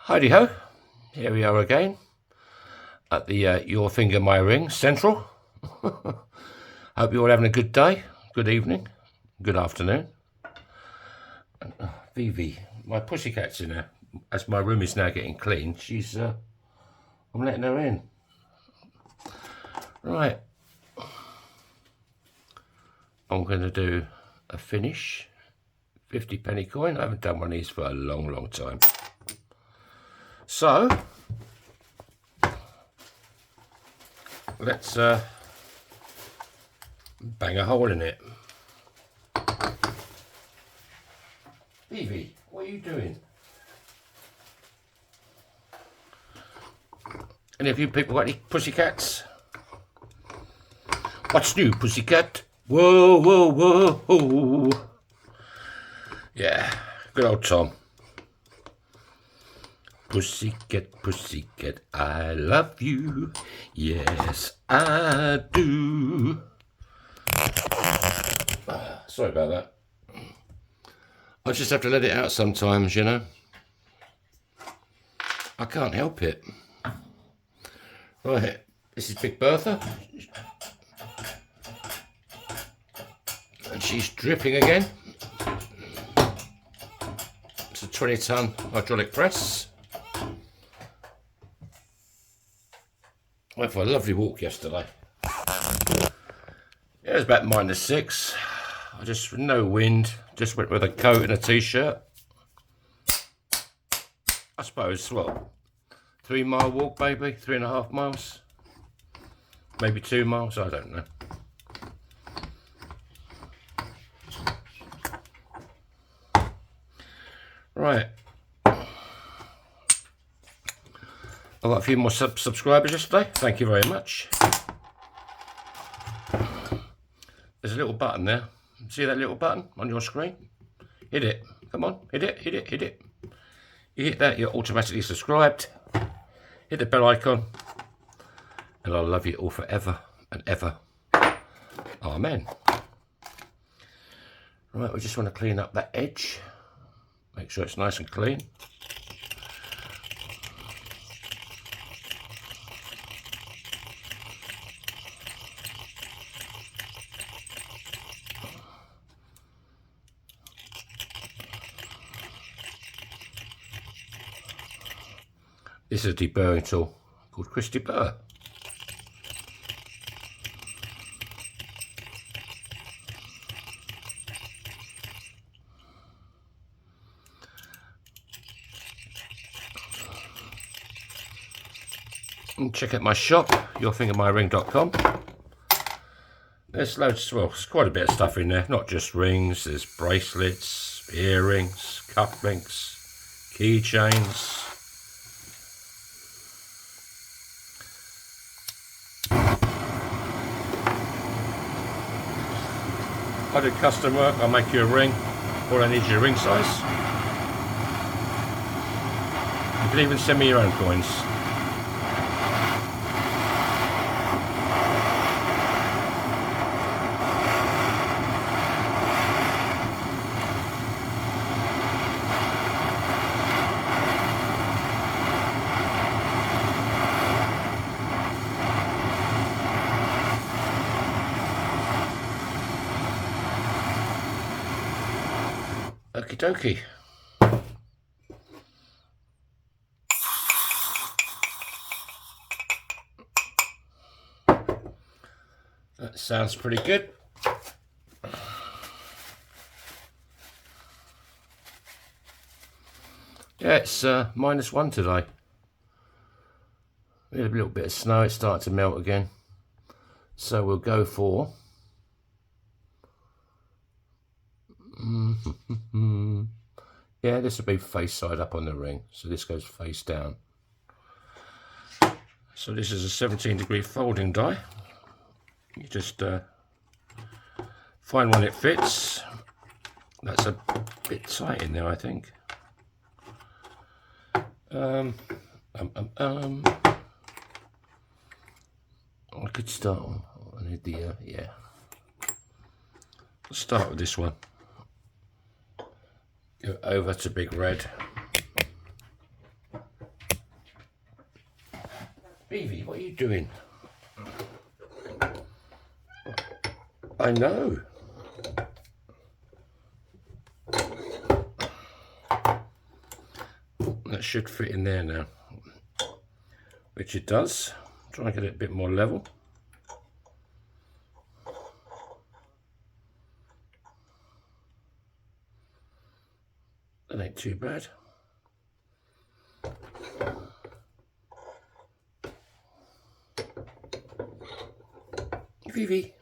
Heidi ho, here we are again at the Your Finger My Ring Central. Hope you're all having a good day, good evening, good afternoon. Vivi, my pussycat's in there. As my room is now getting clean, she's I'm letting her in. Right, I'm going to do a Finnish 50p coin. I haven't done one of these for a long time. So let's bang a hole in it. Evie, what are you doing? Any of you people got any pussycats? What's new, pussycat? Whoa, whoa, whoa. Yeah, good old Tom. Pussycat, pussycat, I love you. Yes, I do. Sorry about that. I just have to let it out sometimes, you know. I can't help it. Right, this is Big Bertha. And she's dripping again. It's a 20-ton hydraulic press. Went for a lovely walk yesterday. It was about -6. I just, no wind, just went with a coat and a t-shirt. I suppose, what, 3-mile walk, baby? 3.5 miles? Maybe 2 miles, I don't know. Right. I got a few more subscribers yesterday. Thank you very much. There's a little button there. See that little button on your screen? Hit it. Come on, hit it, hit it, hit it. You hit that, you're automatically subscribed. Hit the bell icon. And I'll love you all forever and ever. Amen. Right, we just want to clean up that edge. Make sure it's nice and clean. This is a deburring tool called Christy Burr. And check out my shop, yourfingermyring.com. There's loads, well, there's quite a bit of stuff in there, not just rings, there's bracelets, earrings, cufflinks, keychains. I do custom work, I'll make you a ring. All I need is your ring size. You can even send me your own coins. Okie dokie. That sounds pretty good. Yeah, it's -1 today. We had a little bit of snow, it's starting to melt again. So we'll go for yeah, this will be face side up on the ring, so this goes face down. So this is a 17-degree folding die. You just find one that fits. That's a bit tight in there, I think. I could start. I need the yeah. Let's start with this one. Go over to Big Red. Evie, what are you doing? I know. That should fit in there now, which it does. Try and get it a bit more level. That ain't too bad. Vivi.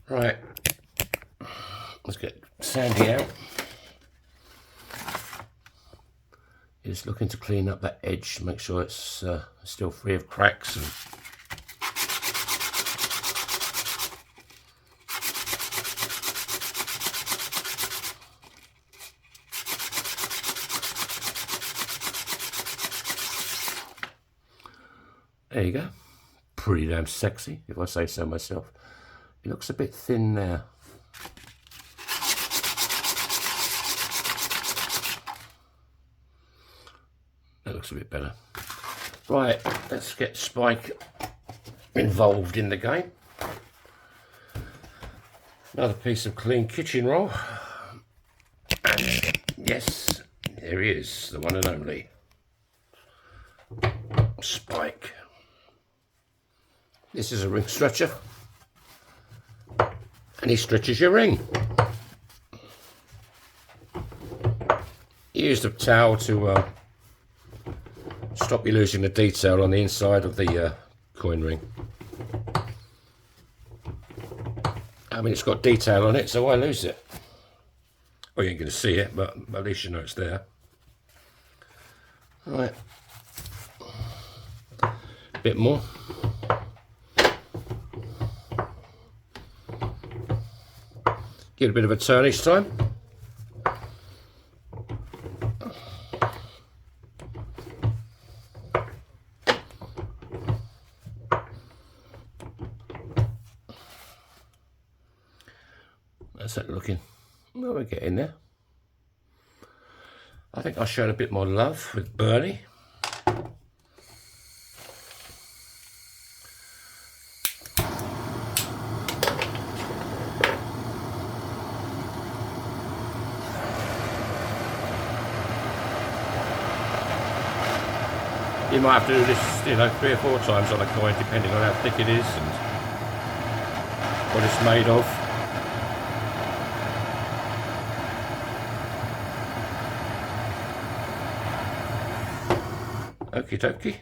Right, let's get Sandy out. Just looking to clean up that edge, make sure it's still free of cracks. And there you go. Pretty damn sexy, if I say so myself. It looks a bit thin now. That looks a bit better. Right, let's get Spike involved in the game. Another piece of clean kitchen roll. And yes, there he is, the one and only Spike. This is a ring stretcher, and he stretches your ring. Use the towel to stop you losing the detail on the inside of the coin ring. I mean, it's got detail on it, so why lose it? Well, you ain't going to see it, but at least you know it's there. Right. Bit more. Get a bit of a turn each time. That's that looking. Well, we're getting there. I think I showed a bit more love with Bernie. You might have to do this, you know, 3 or 4 times on a coin, depending on how thick it is and what it's made of. Okie dokie.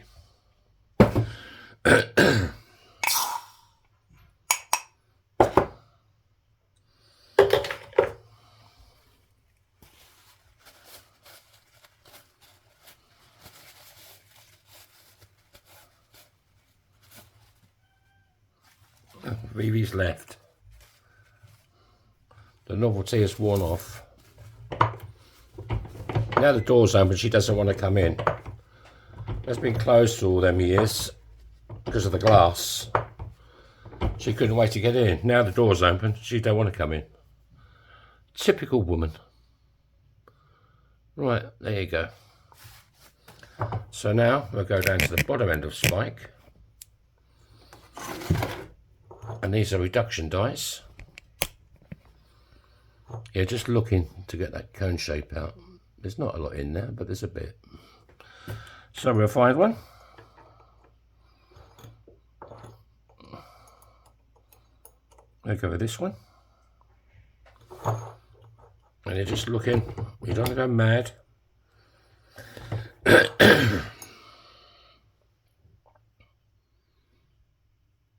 Vivi's left. The novelty has worn off. Now the door's open, she doesn't want to come in. It's been closed for all them years because of the glass. She couldn't wait to get in. Now the door's open, she don't want to come in. Typical woman. Right, there you go. So now we'll go down to the bottom end of Spike. And these are reduction dice. Yeah, just looking to get that cone shape out. There's not a lot in there, but there's a bit. So we'll find one. We'll go with this one. And you're just looking, you don't want to go mad.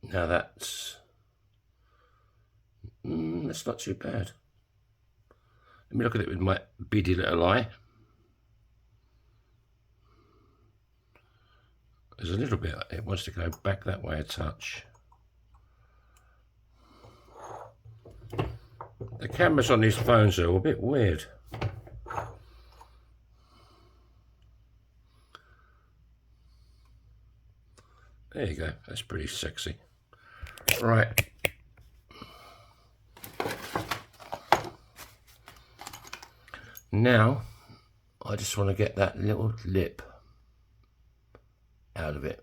Now that's not too bad. Let me look at it with my beady little eye. There's a little bit, it wants to go back that way a touch. The cameras on these phones are a bit weird. There you go, that's pretty sexy. Right. Now I just want to get that little lip out of it.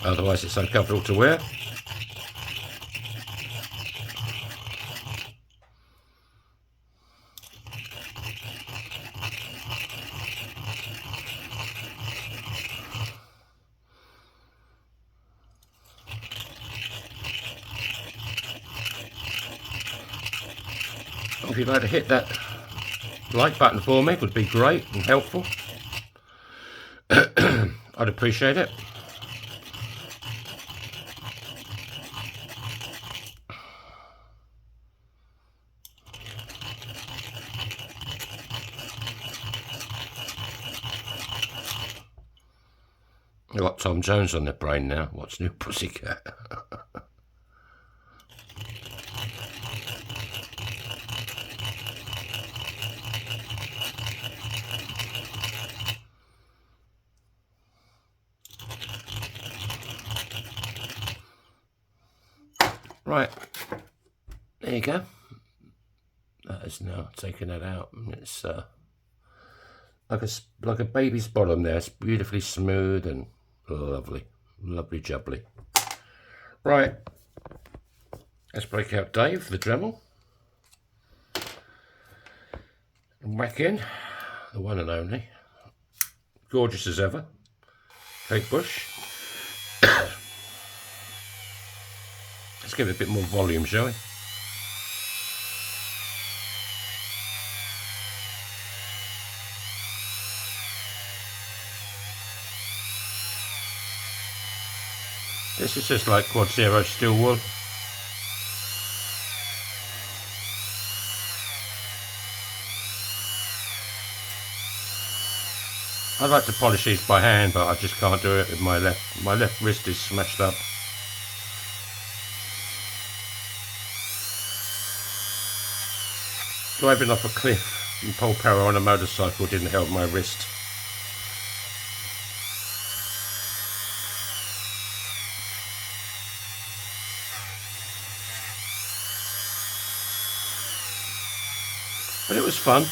Otherwise it's uncomfortable to wear. If you'd like to hit that like button for me, would be great and helpful. I'd appreciate it. I've got Tom Jones on the brain now. What's new, Pussycat? Right, there you go. That is now taking that out. It's like a baby's bottom there. It's beautifully smooth and lovely, lovely jubbly. Right, let's break out Dave, the Dremel, and whack in the one and only, gorgeous as ever, Kate Bush. Let's give it a bit more volume, shall we? This is just like Quad Zero steel wool. I'd like to polish these by hand, but I just can't do it with my left. My left wrist is smashed up. Driving off a cliff in Polperro on a motorcycle didn't help my wrist. But it was fun.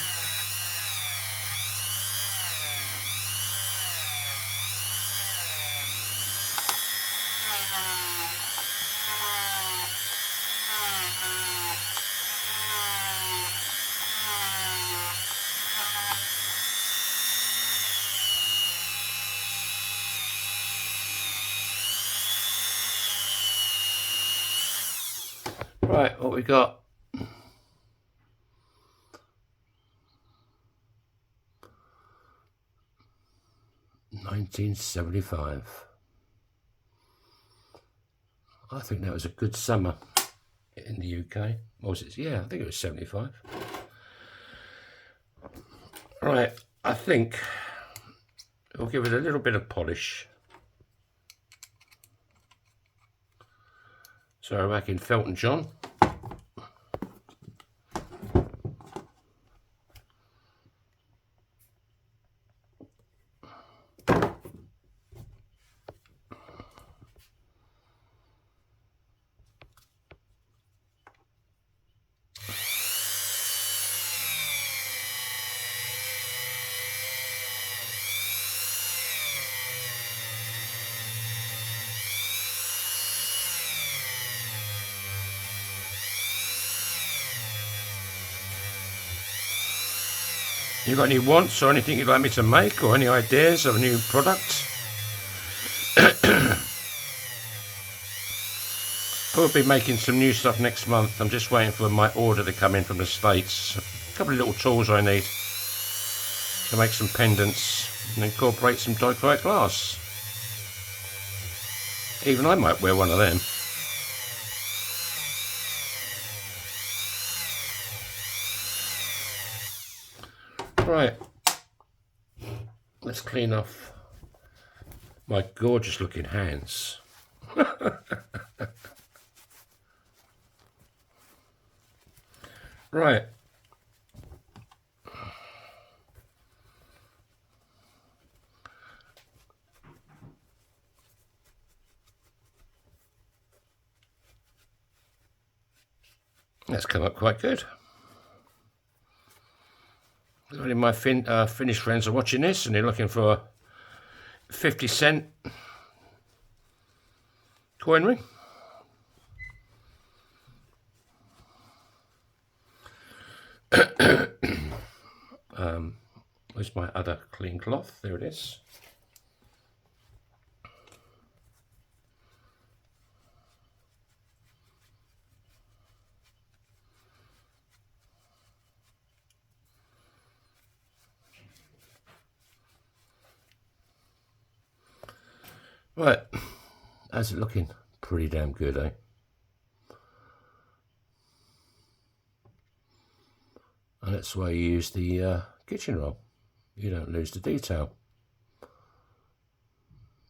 Right, what we got? $19.75. I think that was a good summer in the UK. What was it? Yeah, I think it was 75. Right, I think we'll give it a little bit of polish. So we're back in Felton John. You got any wants or anything you'd like me to make, or any ideas of a new product? I'll be making some new stuff next month. I'm just waiting for my order to come in from the States. A couple of little tools I need to make some pendants and incorporate some dichroic glass. Even I might wear one of them. Right, let's clean off my gorgeous looking hands. Right, That's come up quite good. If any of my Finnish friends are watching this and they're looking for a 50-cent coin ring, where's my other clean cloth? There it is. Right, how's it looking? Pretty damn good, eh? And that's why you use the kitchen roll. You don't lose the detail.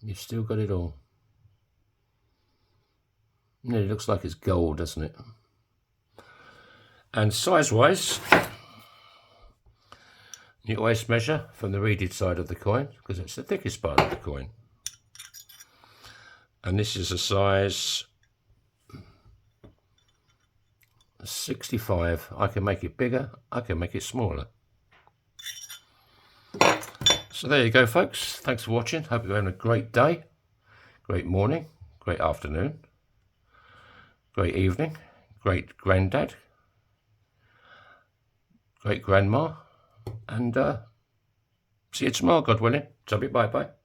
You've still got it all. It looks like it's gold, doesn't it? And size-wise, you always measure from the reeded side of the coin because it's the thickest part of the coin. And this is a size 65. I can make it bigger, I can make it smaller. So there you go, folks. Thanks for watching. Hope you're having a great day, great morning, great afternoon, great evening, great granddad, great grandma, and see you tomorrow, God willing. So bye bye.